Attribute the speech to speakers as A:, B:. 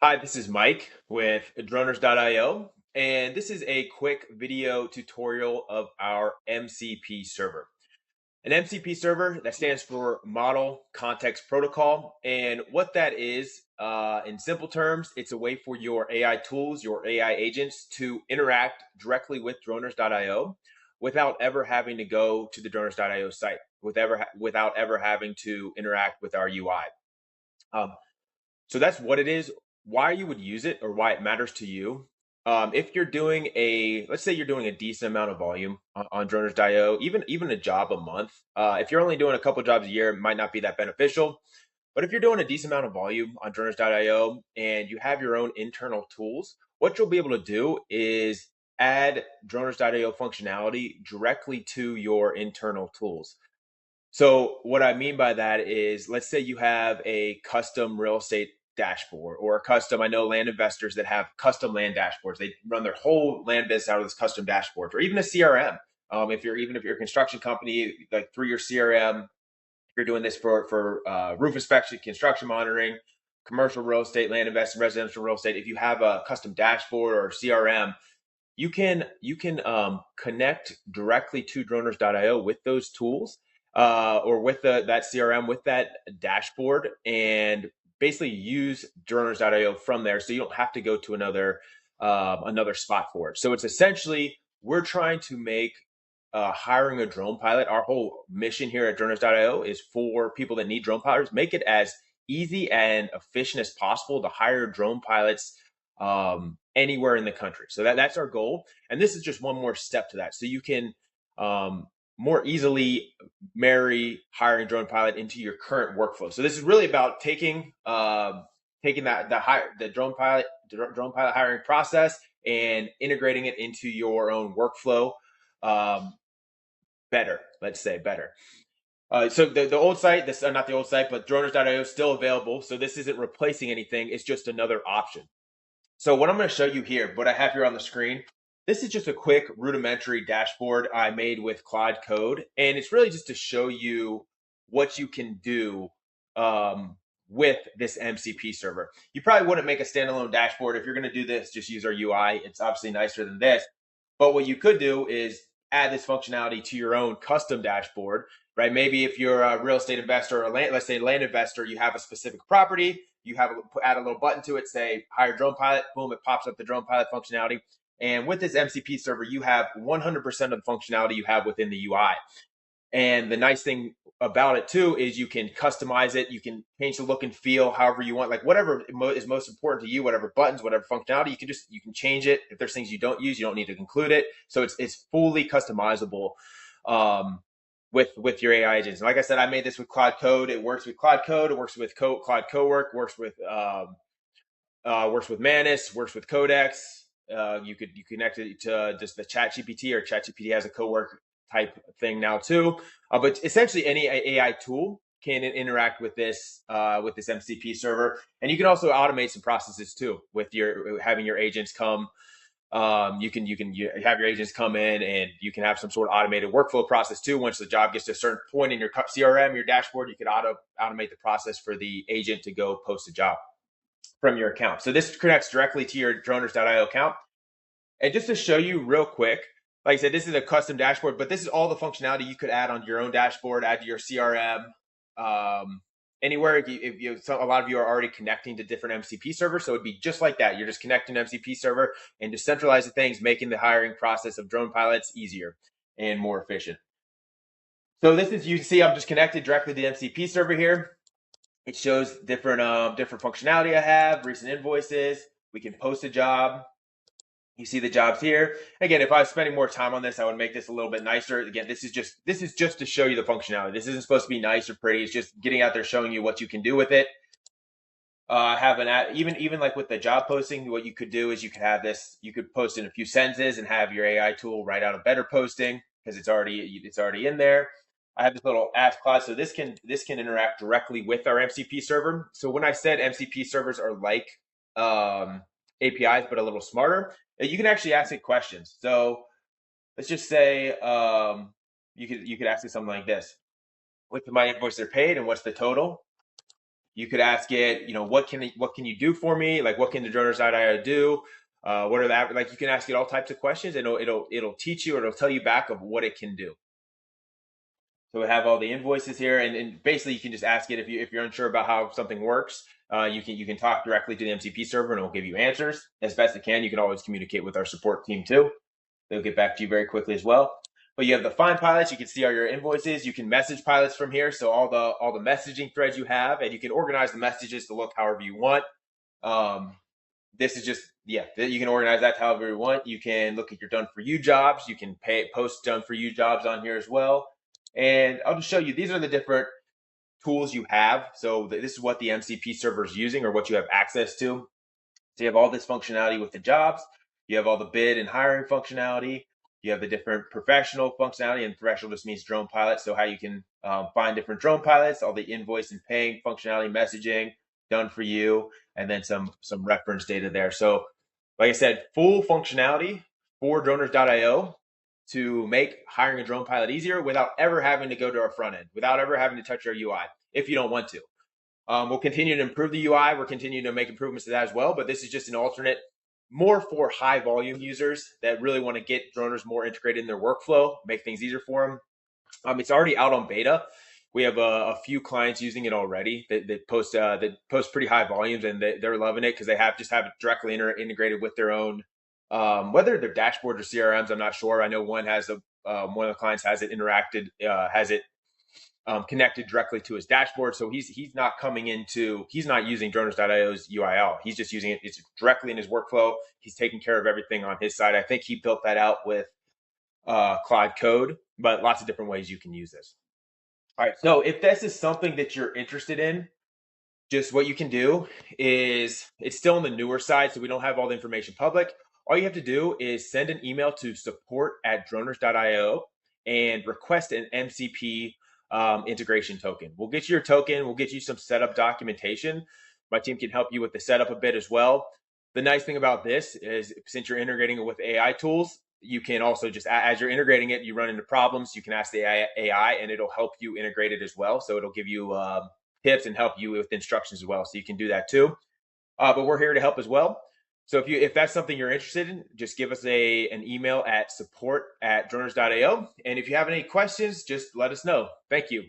A: Hi, this is Mike with droners.io, and this is a quick video tutorial of our MCP server. An MCP server, that stands for Model Context Protocol, and what that is, in simple terms, it's a way for your AI tools, your AI agents to interact directly with droners.io without ever having to go to the droners.io site, without ever having to interact with our UI. Um, so that's what it is. Why you would use it or why it matters to you. If you're doing let's say you're doing a decent amount of volume on droners.io, even a job a month. If you're only doing a couple jobs a year, it might not be that beneficial. But if you're doing a decent amount of volume on droners.io and you have your own internal tools, what you'll be able to do is add droners.io functionality directly to your internal tools. So what I mean by that is, let's say you have a custom real estate dashboard or a custom, I know land investors that have custom land dashboards. They run their whole land business out of this custom dashboard, or even a CRM. If you're a construction company, like through your CRM, if you're doing this for roof inspection, construction monitoring, commercial real estate, land investing, residential real estate, if you have a custom dashboard or CRM, you can connect directly to droners.io with those tools, or with that CRM, with that dashboard, and basically use droners.io from there, so you don't have to go to another spot for it. So it's essentially, we're trying to make hiring a drone pilot, our whole mission here at droners.io is for people that need drone pilots, make it as easy and efficient as possible to hire drone pilots anywhere in the country. So that's our goal. And this is just one more step to that. So you can more easily marry hiring drone pilot into your current workflow. So this is really about taking the drone pilot hiring process and integrating it into your own workflow, better, let's say better. So the old site, this not the old site, but droners.io is still available. So this isn't replacing anything. It's just another option. So what I'm going to show you here, what I have here on the screen, this is just a quick rudimentary dashboard I made with Claude Code. And it's really just to show you what you can do with this MCP server. You probably wouldn't make a standalone dashboard. If you're going to do this, just use our UI. It's obviously nicer than this. But what you could do is add this functionality to your own custom dashboard, right? Maybe if you're a real estate investor, or let's say land investor, you have a specific property, you add a little button to it, say hire drone pilot, boom, it pops up the drone pilot functionality. And with this MCP server, you have 100% of the functionality you have within the UI. And the nice thing about it too is you can customize it. You can change the look and feel however you want, like whatever is most important to you, whatever buttons, whatever functionality, you can change it. If there's things you don't use, you don't need to include it. So it's fully customizable with your AI agents. And like I said, I made this with Claude Code. It works with Claude Code. It works with Claude Cowork. Works with Manus. Works with Codex. You connect it to just the Chat GPT, or Chat GPT has a Cowork type thing now too. But essentially, any AI tool can interact with this MCP server, and you can also automate some processes too with having your agents come. You have your agents come in, and you can have some sort of automated workflow process too. Once the job gets to a certain point in your CRM, your dashboard, you could automate the process for the agent to go post a job from your account. So this connects directly to your droners.io account. And just to show you real quick, like I said, this is a custom dashboard, but this is all the functionality you could add on your own dashboard, add to your CRM, anywhere. A lot of you are already connecting to different MCP servers, so it'd be just like that. You're just connecting to MCP server and just centralize the things, making the hiring process of drone pilots easier and more efficient. So this is, you can see I'm just connected directly to the MCP server here. It shows different functionality I have, recent invoices. We can post a job. You see the jobs here. Again, if I was spending more time on this, I would make this a little bit nicer. Again, this is just to show you the functionality. This isn't supposed to be nice or pretty. It's just getting out there, showing you what you can do with it. Have an ad, even like with the job posting, what you could do is you could have this. You could post in a few sentences and have your AI tool write out a better posting because it's already in there. I have this little ask Claude, so this can interact directly with our MCP server. So when I said MCP servers are like APIs, but a little smarter, you can actually ask it questions. So let's just say you could ask it something like this: "Which of my invoices are paid, and what's the total?" You could ask it, what can you do for me? Like, what can the droners.io do? What are that? Like, you can ask it all types of questions, and it'll teach you, or it'll tell you back of what it can do. So we have all the invoices here, and basically you can just ask it if you're unsure about how something works. You can talk directly to the MCP server, and it'll give you answers as best it can. You can always communicate with our support team too. They'll get back to you very quickly as well. But you have the find pilots. You can see all your invoices. You can message pilots from here. So all the messaging threads you have, and you can organize the messages to look however you want. This is just, you can organize that however you want. You can look at your done for you jobs. You can post done for you jobs on here as well. And I'll just show you, these are the different tools you have. So this is what the MCP server is using, or what you have access to. So you have all this functionality with the jobs. You have all the bid and hiring functionality. You have the different professional functionality, and professional just means drone pilot. So how you can find different drone pilots, all the invoice and paying functionality, messaging, done for you, and then some reference data there. So like I said, full functionality for droners.io to make hiring a drone pilot easier without ever having to go to our front end, without ever having to touch our UI, if you don't want to. We'll continue to improve the UI. We're continuing to make improvements to that as well, but this is just an alternate more for high volume users that really want to get droners more integrated in their workflow, make things easier for them. It's already out on beta. We have a few clients using it already that post pretty high volumes, and they're loving it because they just have it directly integrated with their own, whether they're dashboards or CRMs. I'm not sure. I know one of the clients has it interacted, connected directly to his dashboard. So he's not using droners.io's UIL. He's just using it. It's directly in his workflow. He's taking care of everything on his side. I think he built that out with Cloud Code, but lots of different ways you can use this. All right. So if this is something that you're interested in, just what you can do is, it's still on the newer side, so we don't have all the information public. All you have to do is send an email to support@droners.io and request an MCP integration token. We'll get you your token. We'll get you some setup documentation. My team can help you with the setup a bit as well. The nice thing about this is, since you're integrating it with AI tools, you can also just, as you're integrating it, you run into problems, you can ask the AI and it'll help you integrate it as well. So it'll give you tips and help you with instructions as well. So you can do that too. But we're here to help as well. So if that's something you're interested in, just give us an email at support@droners.io. And if you have any questions, just let us know. Thank you.